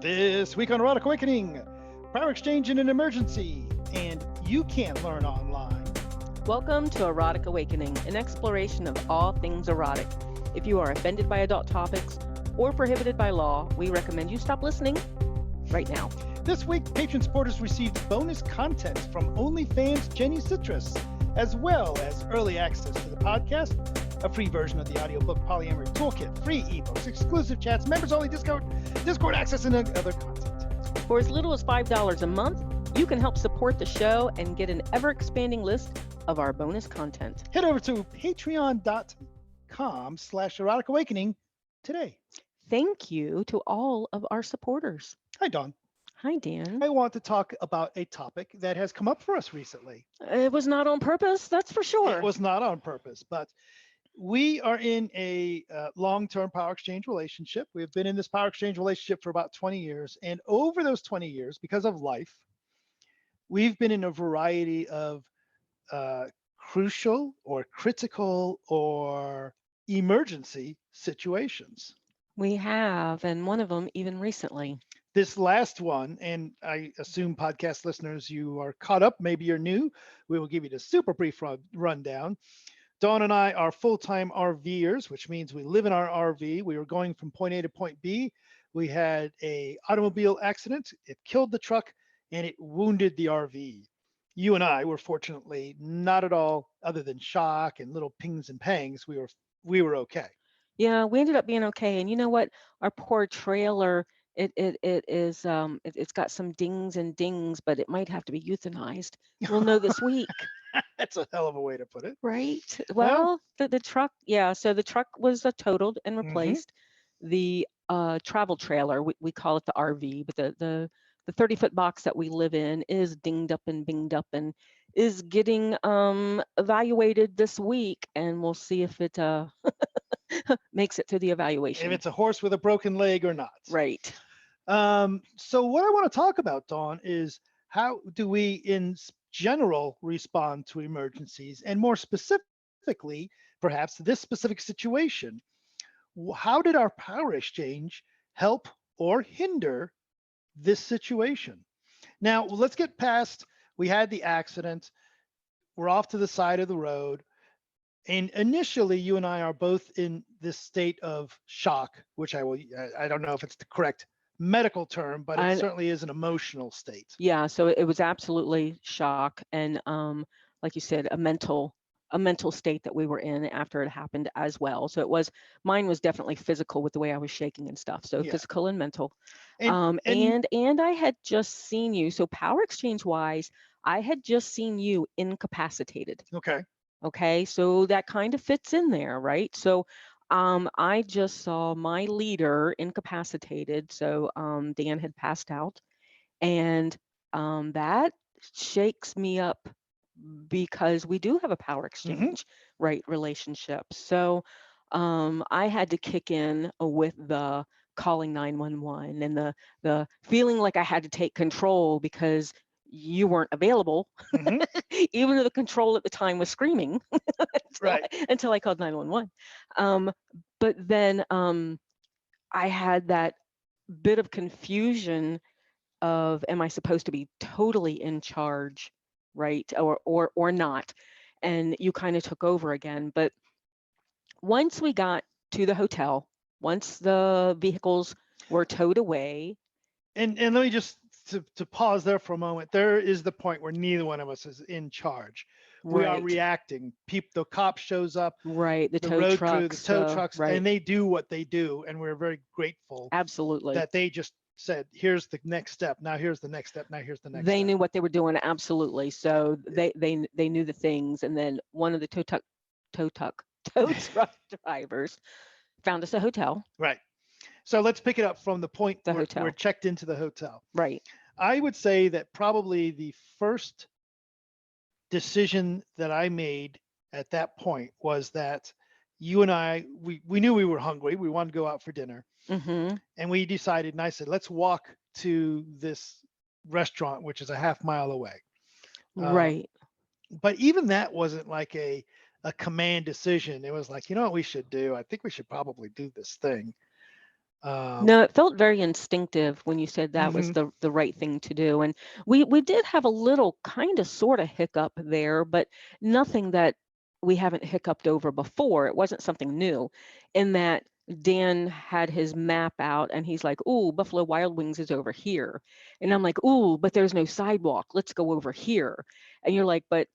This week on Erotic Awakening, power exchange in an emergency, and you can't learn online. Welcome to Erotic Awakening, an exploration of all things erotic. If you are offended by adult topics or prohibited by law, we recommend you stop listening right now. This week, patron supporters received bonus content from OnlyFans Jenny Citrus, as well as early access to the podcast, a free version of the audiobook Polyamory Toolkit, free ebooks, exclusive chats, members-only Discord access, and other content. For as little as $5 a month, you can help support the show and get an ever-expanding list of our bonus content. Head over to patreon.com/Erotic Awakening today. Thank you to all of our supporters. Hi, Dawn. Hi, Dan. I want to talk about a topic that has come up for us recently. It was not on purpose, that's for sure. It was not on purpose, but we are in a long-term power exchange relationship. We've been in this power exchange relationship for about 20 years. And over those 20 years, because of life, we've been in a variety of crucial or critical or emergency situations. We have, and one of them even recently. This last one, and I assume podcast listeners, you are caught up, maybe you're new. We will give you the super brief rundown. Dawn and I are full-time RVers, which means we live in our RV. We were going from point A to point B. We had an automobile accident. It killed the truck and it wounded the RV. You and I were fortunately not at all, other than shock and little pings and pangs. We were okay. Yeah, we ended up being okay. And you know what? Our poor trailer, it's got some dings and dings, but it might have to be euthanized. We'll know this week. That's a hell of a way to put it. Right. Well, the truck, yeah. So the truck was totaled and replaced. The travel trailer, we call it the RV, but the 30-foot box that we live in is dinged up and binged up and is getting evaluated this week, and we'll see if it makes it through the evaluation. If it's a horse with a broken leg or not. Right. So what I want to talk about, Dawn, is how do we in general respond to emergencies, and more specifically, perhaps this specific situation. How did our power exchange help or hinder this situation? Now, let's get past, we had the accident, we're off to the side of the road, and initially you and I are both in this state of shock, which I don't know if it's the correct medical term, but it certainly is an emotional state. Yeah, so it was absolutely shock, and like you said, a mental state that we were in after it happened as well. So mine was definitely physical with the way I was shaking and stuff. So yeah. Physical and mental. And I had just seen you. So power exchange wise, I had just seen you incapacitated. Okay. So that kind of fits in there, right? So I just saw my leader incapacitated. So Dan had passed out, and that shakes me up because we do have a power exchange, right, relationship. So I had to kick in with the calling 911 and the feeling like I had to take control because you weren't available, even though the control at the time was screaming until I called 911. But then I had that bit of confusion of, am I supposed to be totally in charge, right, or not? And you kind of took over again. But once we got to the hotel, once the vehicles were towed away, and let me just to pause there for a moment. There is the point where neither one of us is in charge. We are reacting. The cop shows up, right? The tow road trucks, crew, the tow trucks, and they do what they do, and we're very grateful. Absolutely. That they just said, "Here's the next step. Now here's the next step. Now here's the next." They step. knew what they were doing. Absolutely. So they knew the things, and then one of the tow truck drivers found us a hotel. Right. So let's pick it up from the point hotel. We're checked into the hotel. Right. I would say that probably the first decision that I made at that point was that you and I, we knew we were hungry. We wanted to go out for dinner. And we decided, and I said, let's walk to this restaurant, which is a half mile away. Right. But even that wasn't like a command decision. It was like, you know what we should do? I think we should probably do this thing. Um, No, it felt very instinctive when you said that was mhm, the right thing to do. And we did have a little kind of sort of hiccup there, but nothing that we haven't hiccuped over before. It wasn't something new in that Dan had his map out and he's like, "Ooh, Buffalo Wild Wings is over here." And I'm like, "Ooh, but there's no sidewalk. Let's go over here." And you're like, "But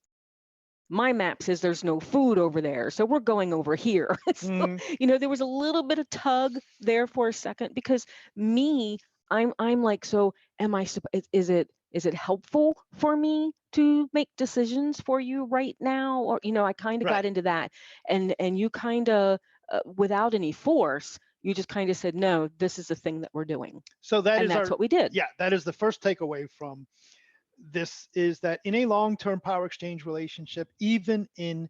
my map says there's no food over there, so we're going over here." So, mhm, there was a little bit of tug there for a second because me, I'm like, so am I, is it helpful for me to make decisions for you right now? Or, I kind of right. got into that and you kind of, without any force, you just kind of said, no, this is the thing that we're doing. So that And is that's our, what we did. yeah, that is the first takeaway from this is that in a long-term power exchange relationship, even in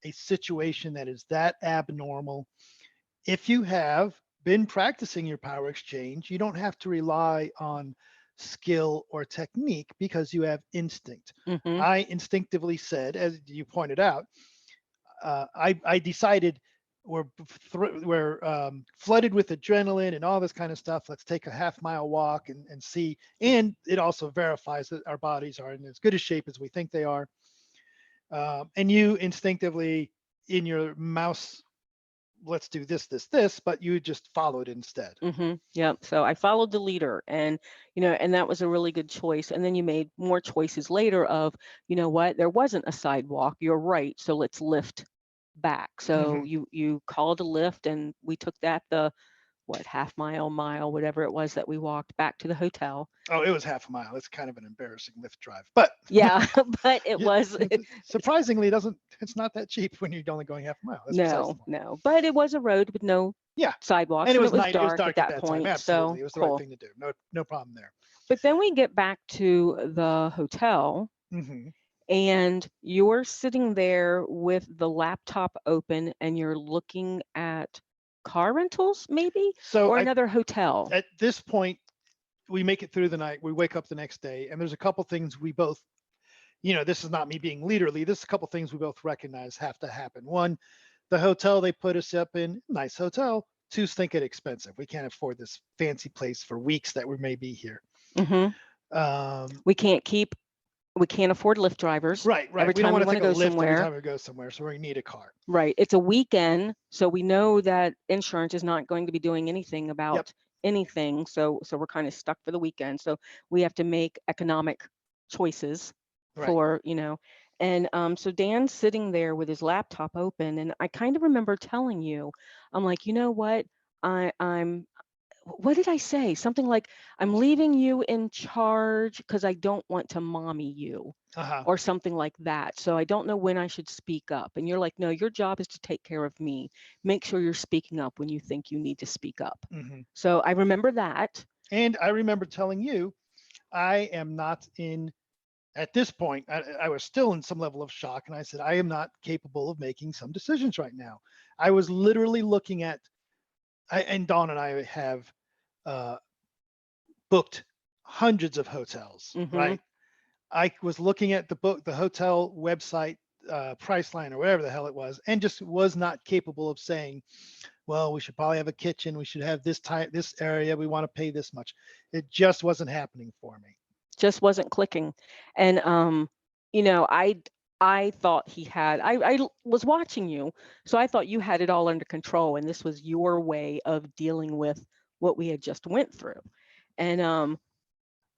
a situation that is that abnormal, if you have been practicing your power exchange, you don't have to rely on skill or technique because you have instinct. Hmm. I instinctively said, as you pointed out, I decided we're flooded with adrenaline and all this kind of stuff. Let's take a half-mile walk and see. And it also verifies that our bodies are in as good a shape as we think they are. And you instinctively, in your mouse, let's do this, but you just followed instead. Yep. So I followed the leader and that was a really good choice. And then you made more choices later of, you know what, there wasn't a sidewalk. You're right. So let's lift back. So Hmm. you called a lift and we took that the half mile, whatever it was that we walked back to the hotel. Oh, it was half a mile. It's kind of an embarrassing lift drive, but Yeah, but it yeah, was surprisingly, it doesn't. It's not that cheap when you're only going half a mile. That's besides the no, point. no, but it was a road with no Yeah, and sidewalks it and it was was night. It was dark at dark at that that time. point. Absolutely, So it was the right cool. thing to do. No problem there. But then we get back to the hotel. Hmm. And you're sitting there with the laptop open and you're looking at car rentals, maybe, So or I, another hotel. at this point, we make it through the night. We wake up the next day, and there's a couple things we both, this is not me being leaderly. This is a couple things we both recognize have to happen. One, the hotel they put us up in, nice hotel. Two, think it expensive. We can't afford this fancy place for weeks that we may be here. Hmm. Um, We can't keep, we can't afford Lyft drivers right. every We don't time we want to want to take a go lift every somewhere. time we go somewhere, so we need a car. Right. It's a weekend, so we know that insurance is not going to be doing anything Yep. about anything. So we're kind of stuck for the weekend. So we have to make economic choices Right. for, and so Dan's sitting there with his laptop open, and I kind of remember telling you, I'm like, you know what? I'm what did I say? Something like, I'm leaving you in charge because I don't want to mommy you Uh huh. or something like that. So I don't know when I should speak up. And you're like, no, your job is to take care of me. Make sure you're speaking up when you think you need to speak up. Hmm. So I remember that. And I remember telling you, I am not in. At this point, I was still in some level of shock, and I said, I am not capable of making some decisions right now. I was literally looking at, and Dawn and I have uh, booked hundreds of hotels, Hmm. right? I was looking at the hotel website, Priceline or whatever the hell it was, and just was not capable of saying, well, we should probably have a kitchen. We should have this type, this area. We want to pay this much. It just wasn't happening for me. Just wasn't clicking. And you know, I thought he had was watching you, so I thought you had it all under control and this was your way of dealing with what we had just went through. And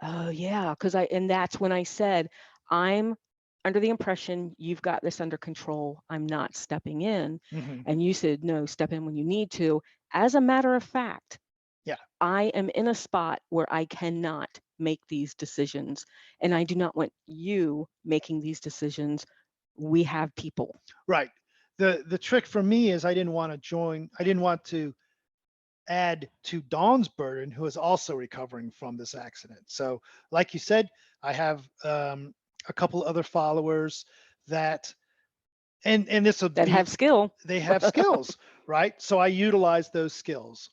oh yeah, because and that's when I said, I'm under the impression you've got this under control. I'm not stepping in. Hmm. And you said, no, step in when you need to. As a matter of fact, Yeah, I am in a spot where I cannot make these decisions. And I do not want you making these decisions. We have people. right. The trick for me is I didn't want to join. I didn't want to add to Dawn's burden, who is also recovering from this accident. So, like you said, I have a couple other followers that, and this will That be, have skill. they have skills, right? So I utilize those skills.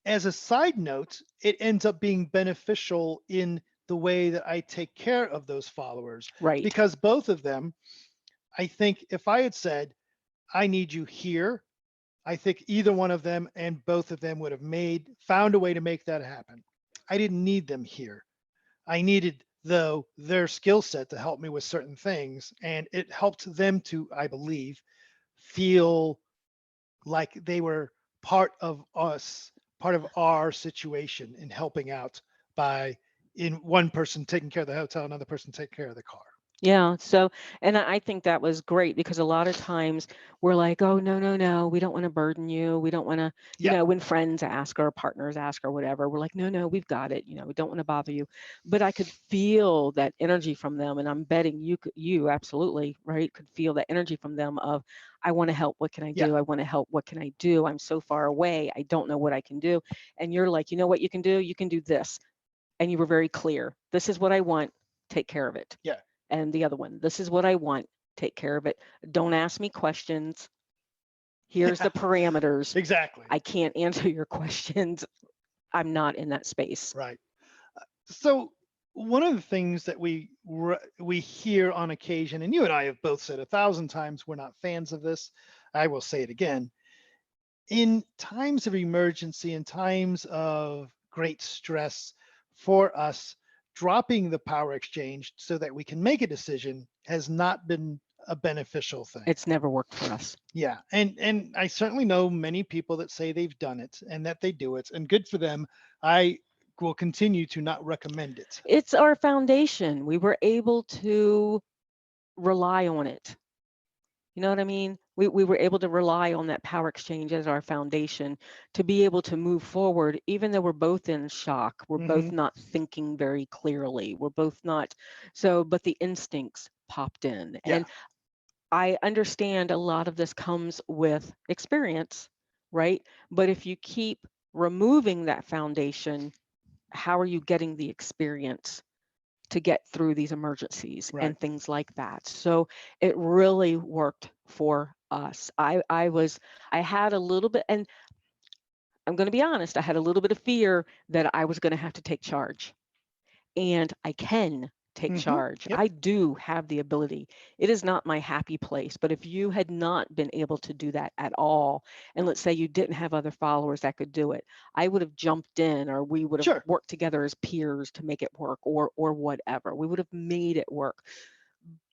As a side note, it ends up being beneficial in the way that I take care of those followers Right. because both of them, I think if I had said, I need you here I think either one of them and both of them would have found a way to make that happen. I didn't need them here. I needed, though, their skill set to help me with certain things. And it helped them to, I believe, feel like they were part of us, part of our situation in helping out by in one person taking care of the hotel, another person taking care of the car. Yeah. So, and I think that was great because a lot of times we're like, oh, no, no, no, we don't want to burden you. We don't want to, Yeah. when friends ask or partners ask or whatever, we're like, no, no, we've got it. We don't want to bother you. But I could feel that energy from them. And I'm betting you absolutely, right, could feel that energy from them of, I want to help. What can I Yeah. do? I want to help. What can I do? I'm so far away. I don't know what I can do. And you're like, you know what you can do? You can do this. And you were very clear. This is what I want. Take care of it. Yeah. And the other one, this is what I want. Take care of it. Don't ask me questions. Here's Yeah. the parameters. Exactly. I can't answer your questions. I'm not in that space. Right. So one of the things that we hear on occasion, and you and I have both said 1,000 times, we're not fans of this. I will say it again. In times of emergency, in times of great stress, for us, dropping the power exchange so that we can make a decision has not been a beneficial thing. It's never worked for us. Yeah, and I certainly know many people that say they've done it and that they do it, and good for them. I will continue to not recommend it. It's our foundation. We were able to rely on it. You know what I mean? We were able to rely on that power exchange as our foundation to be able to move forward, even though we're both in shock. We're Hmm. both not thinking very clearly. We're both not. So, but the instincts popped in. Yeah, And I understand a lot of this comes with experience, right? But if you keep removing that foundation, how are you getting the experience to get through these emergencies right. and things like that? So it really worked for us. I had a little bit, and I'm going to be honest, I had a little bit of fear that I was going to have to take charge, and I can take Hmm. charge. Yep. I do have the ability. It is not my happy place, but if you had not been able to do that at all, and let's say you didn't have other followers that could do it, I would have jumped in, or we would have Sure. worked together as peers to make it work, or whatever. We would have made it work.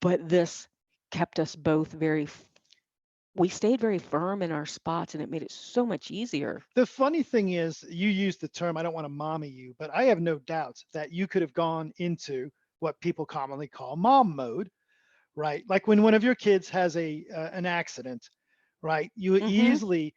But this kept us both we stayed very firm in our spots, and it made it so much easier. The funny thing is, you use the term, I don't want to mommy you, but I have no doubt that you could have gone into what people commonly call mom mode, right? Like when one of your kids has an accident, right? You Hmm. easily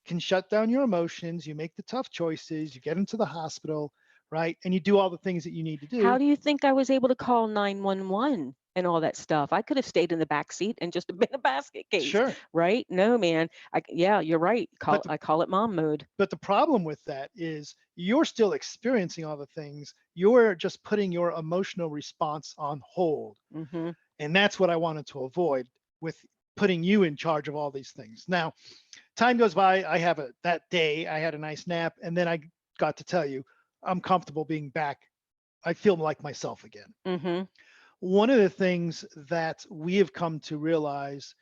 can shut down your emotions, you make the tough choices, you get into the hospital, right? And you do all the things that you need to How do. do you think I was able to call 911 and all that stuff? I could have stayed in the back seat and just been a basket case, Sure. right? No, man. Yeah, you're right. But I call it mom mode. But the problem with that is you're still experiencing all the things. You're just putting your emotional response on hold. Hmm. And that's what I wanted to avoid with putting you in charge of all these things. Now, time goes by. That day, I had a nice nap. And then I got to tell you, I'm comfortable being back. I feel like myself again. Hmm. One of the things that we have come to realize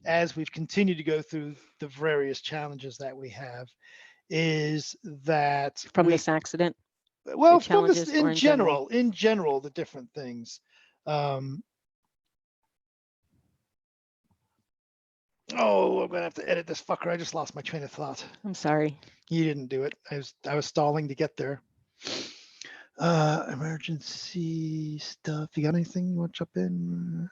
as we've continued to go through the various challenges that we have is that From this accident, the from this challenges, or in general. in general, the different things. Um, oh, I'm gonna have to edit this fucker. I just lost my train of thought. I'm sorry. You didn't do it. I was stalling to get there. Emergency stuff. You got anything you want to jump in?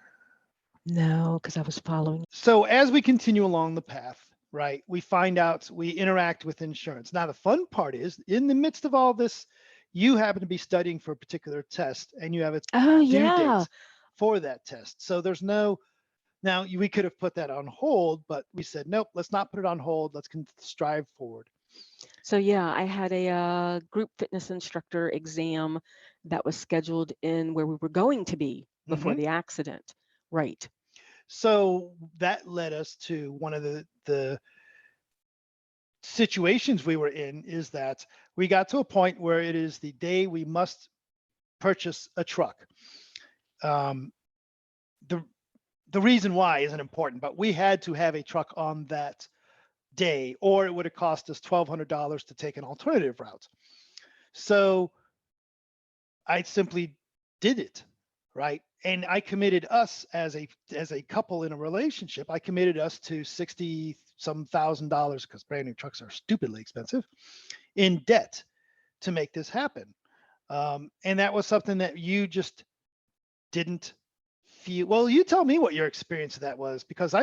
No, because I was following. So as we continue along the path, right, we find out we interact with insurance. Now the fun part is, in the midst of all this, you happen to be studying for a particular test, and you have a Oh, due yeah. date for that test. So there's no now we could have put that on hold, but we said nope. Let's not put it on hold. Let's strive forward. So, yeah, I had a group fitness instructor exam that was scheduled in where we were going to be before Hmm. the accident. Right. So that led us to one of the situations we were in is that we got to a point where it is the day we must purchase a truck. Um, the the reason why isn't important, but we had to have a truck on that day, or it would have cost us $1,200 to take an alternative route. So I simply did it, right? And I committed us as a couple in a relationship. I committed us to 60 some $1,000, because brand new trucks are stupidly expensive, in debt to make this happen. And that was something that you just didn't feel. Well, you tell me what your experience of that was, because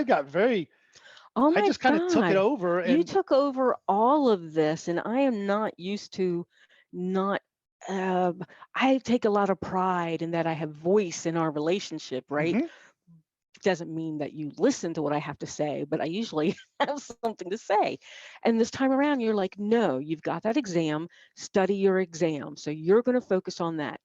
Oh I my just kind of took it God. over. You And took over all of this, and I am not used to not. Um, I take a lot of pride in that I have voice in our relationship, right? Mhm. Doesn't mean that you listen to what I have to say, but I usually have something to say. And this time around, you're like, no, you've got that exam, study your exam. So you're going to focus on that.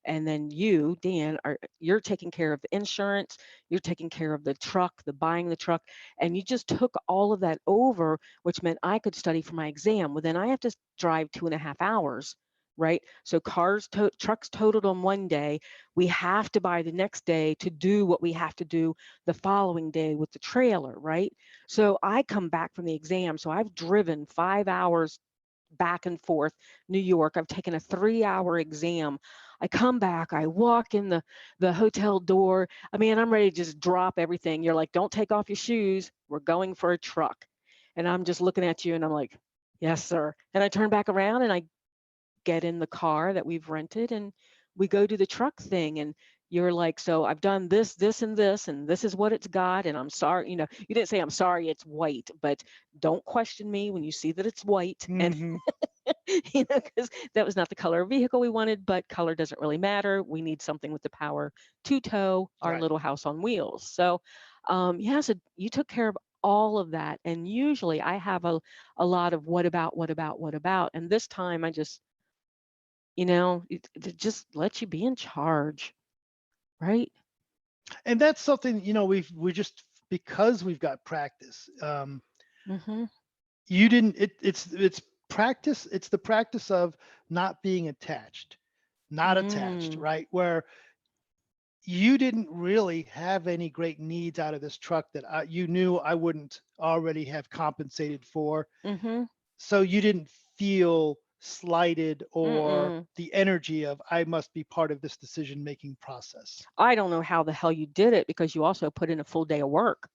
And then you, Dan, you're taking care of the insurance, you're taking care of the truck, the buying the truck, and you just took all of that over, which meant I could study for my exam. Well, then I have to drive 2.5 hours, right? So trucks totaled on one day. We have to buy the next day to do what we have to do the following day with the trailer, right? So I come back from the exam. So I've driven 5 hours back and forth New York. I've taken a 3-hour exam. I come back, I walk in the hotel door. I mean, I'm ready to just drop everything. You're like, don't take off your shoes. We're going for a truck. And I'm just looking at you and I'm like, yes, sir. And I turn back around and I get in the car that we've rented and we go do the truck thing. And you're like, so I've done this, and this is what it's got. And I'm sorry, you didn't say I'm sorry it's white, but don't question me when you see that it's white. And Mhm. because that was not the color of vehicle we wanted, but color doesn't really matter. We need something with the power to tow our Right. little house on wheels. So, yeah, so you took care of all of that. And usually I have a lot of what about. And this time I just, it just lets you be in charge, right? And that's something, we just, because we've got practice. Mm-hmm. You didn't it's practice. It's the practice of not being attached, Mm, right? Where you didn't really have any great needs out of this truck that you knew I wouldn't already have compensated for. mm-hmm. So you didn't feel slighted, or Mm-mm. the energy of I must be part of this decision making process. I don't know how the hell you did it because you also put in a full day of work.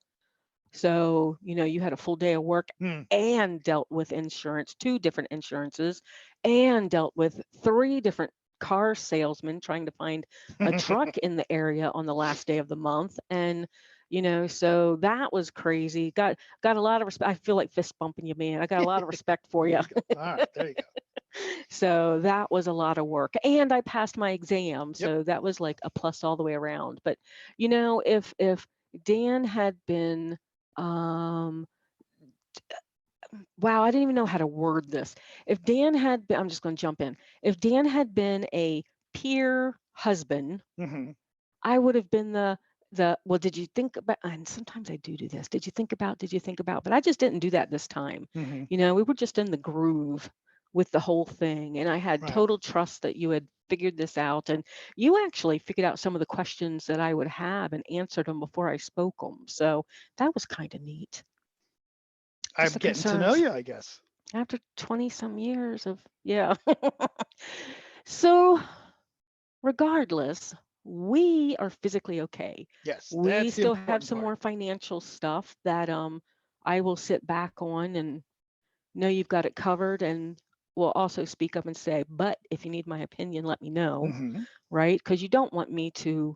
So, you had a full day of work Hmm. and dealt with insurance, two different insurances, and dealt with three different car salesmen trying to find a truck in the area on the last day of the month. And, so that was crazy. Got a lot of respect. I feel like fist bumping you, man. I got a lot of respect for There you. you go. All right, there you go. So that was a lot of work. And I passed my exam. Yep. So that was like a plus all the way around. But if Dan had been um wow, I didn't even know how to word this. If Dan had been, I'm just going to jump in. If Dan had been a peer husband, Hmm. I would have been well, did you think about, and sometimes I do this. Did you think about, but I just didn't do that this time. Hmm. We were just in the groove with the whole thing. And I had Right. total trust that you had figured this out. And you actually figured out some of the questions that I would have and answered them before I spoke them. So that was kind of neat. I'm Just the getting to know concerns you, I guess. after 20 some years of, yeah. So regardless, we are physically okay. Yes, We that's the still have important some part. more financial stuff that I will sit back on and know you've got it covered, and will also speak up and say, but if you need my opinion, let me know, Hmm. right? Because you don't want me to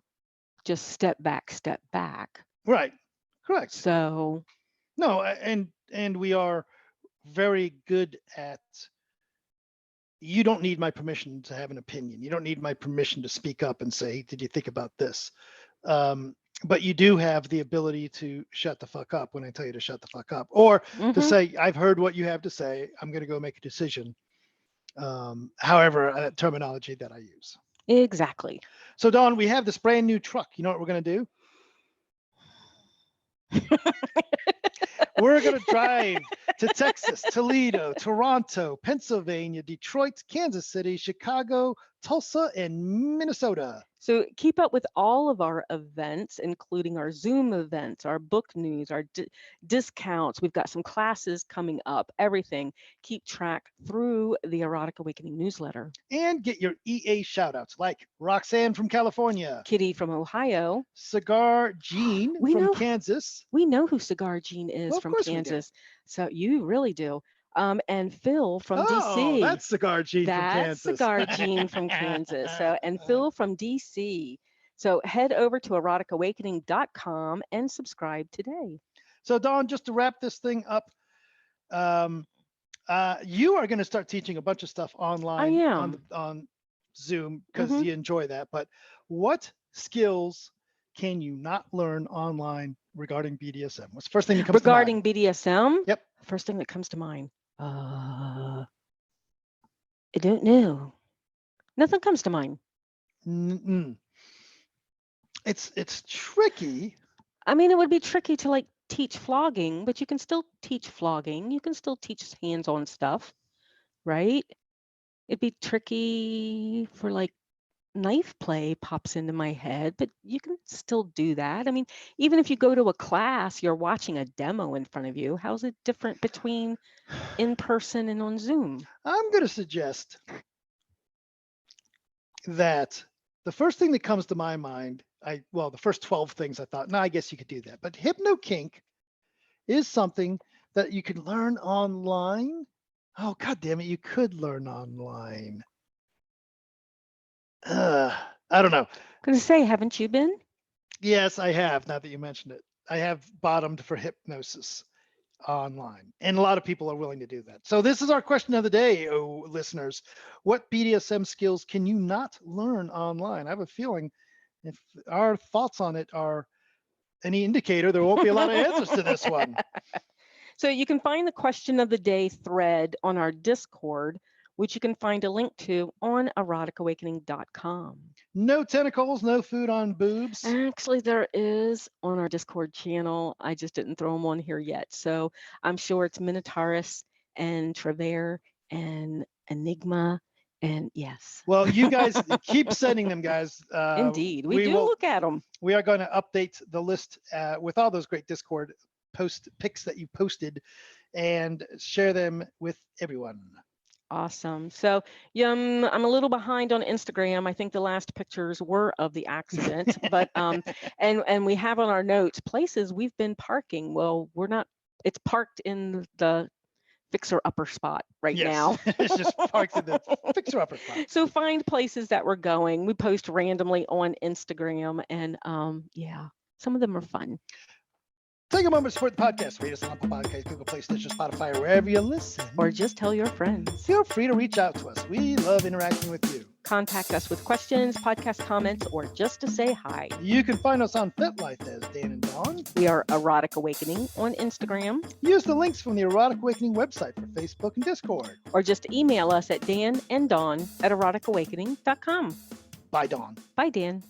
just step back, step back. Right. Correct. So, No, and we are very good at, you don't need my permission to have an opinion. You don't need my permission to speak up and say, did you think about this? But you do have the ability to shut the fuck up when I tell you to shut the fuck up, or to mm-hmm, say, I've heard what you have to say. I'm going to go make a decision. However, terminology that I use. exactly. So, Dawn, we have this brand new truck. You know what we're going to do? We're going to drive to Texas, Toledo, Toronto, Pennsylvania, Detroit, Kansas City, Chicago, Tulsa and Minnesota. So keep up with all of our events, including our Zoom events, our book news, our discounts. We've got some classes coming up, everything. Keep track through the Erotic Awakening newsletter. And get your EA shoutouts like Roxanne from California, Kitty from Ohio, Cigar Jean from Kansas. We know who Cigar Jean is Well, from Kansas. So you really do. And Phil from DC. Oh, that's Cigar Jean from Kansas. That's Cigar Jean from Kansas. So, and Phil from DC. So head over to eroticawakening.com and subscribe today. So Dawn, just to wrap this thing up, you are going to start teaching a bunch of stuff online. I am. On Zoom because you enjoy that. But what skills can you not learn online regarding BDSM? What's the first thing that comes to mind? Regarding BDSM? Yep. First thing that comes to mind. I don't know. Nothing comes to mind. It's tricky. I mean, it would be tricky to like teach flogging, but you can still teach flogging. You can still teach hands-on stuff, right? It'd be tricky for like knife play pops into my head, but you can still do that. I mean, even if you go to a class, you're watching a demo in front of you. How's it different between in person and on Zoom? I'm going to suggest that the first thing that comes to my mind, the first 12 things I thought, no, I guess you could do that. But hypno kink is something that you can learn online. Oh, God damn it, you could learn online. I don't know. I'm going to say, haven't you been? Yes, I have, now that you mentioned it. I have bottomed for hypnosis online, and a lot of people are willing to do that. So this is our question of the day, listeners. What BDSM skills can you not learn online? I have a feeling if our thoughts on it are any indicator, there won't be a lot of answers to this one. So you can find the question of the day thread on our Discord, which you can find a link to on eroticawakening.com. No tentacles, no food on boobs. Actually, there is on our Discord channel. I just didn't throw them on here yet. So I'm sure it's Minotaurus and Trevere and Enigma. And yes. Well, you guys keep sending them, guys. Indeed. We do look at them. We are going to update the list with all those great Discord post pics that you posted and share them with everyone. Awesome. So I'm a little behind on Instagram. I think the last pictures were of the accident, but and we have on our notes places we've been parking. Well, we're not. It's parked in the fixer-upper spot right now. It's just parked in the fixer-upper spot. So find places that we're going. We post randomly on Instagram, and some of them are fun. Take a moment to support the podcast. Rate us on Apple Podcasts, Google Play, Stitcher, Spotify, or wherever you listen. Or just tell your friends. Feel free to reach out to us. We love interacting with you. Contact us with questions, podcast comments, or just to say hi. You can find us on FitLife as Dan and Dawn. We are Erotic Awakening on Instagram. Use the links from the Erotic Awakening website for Facebook and Discord. Or just email us at dananddawn@eroticawakening.com. Bye, Dawn. Bye, Dan.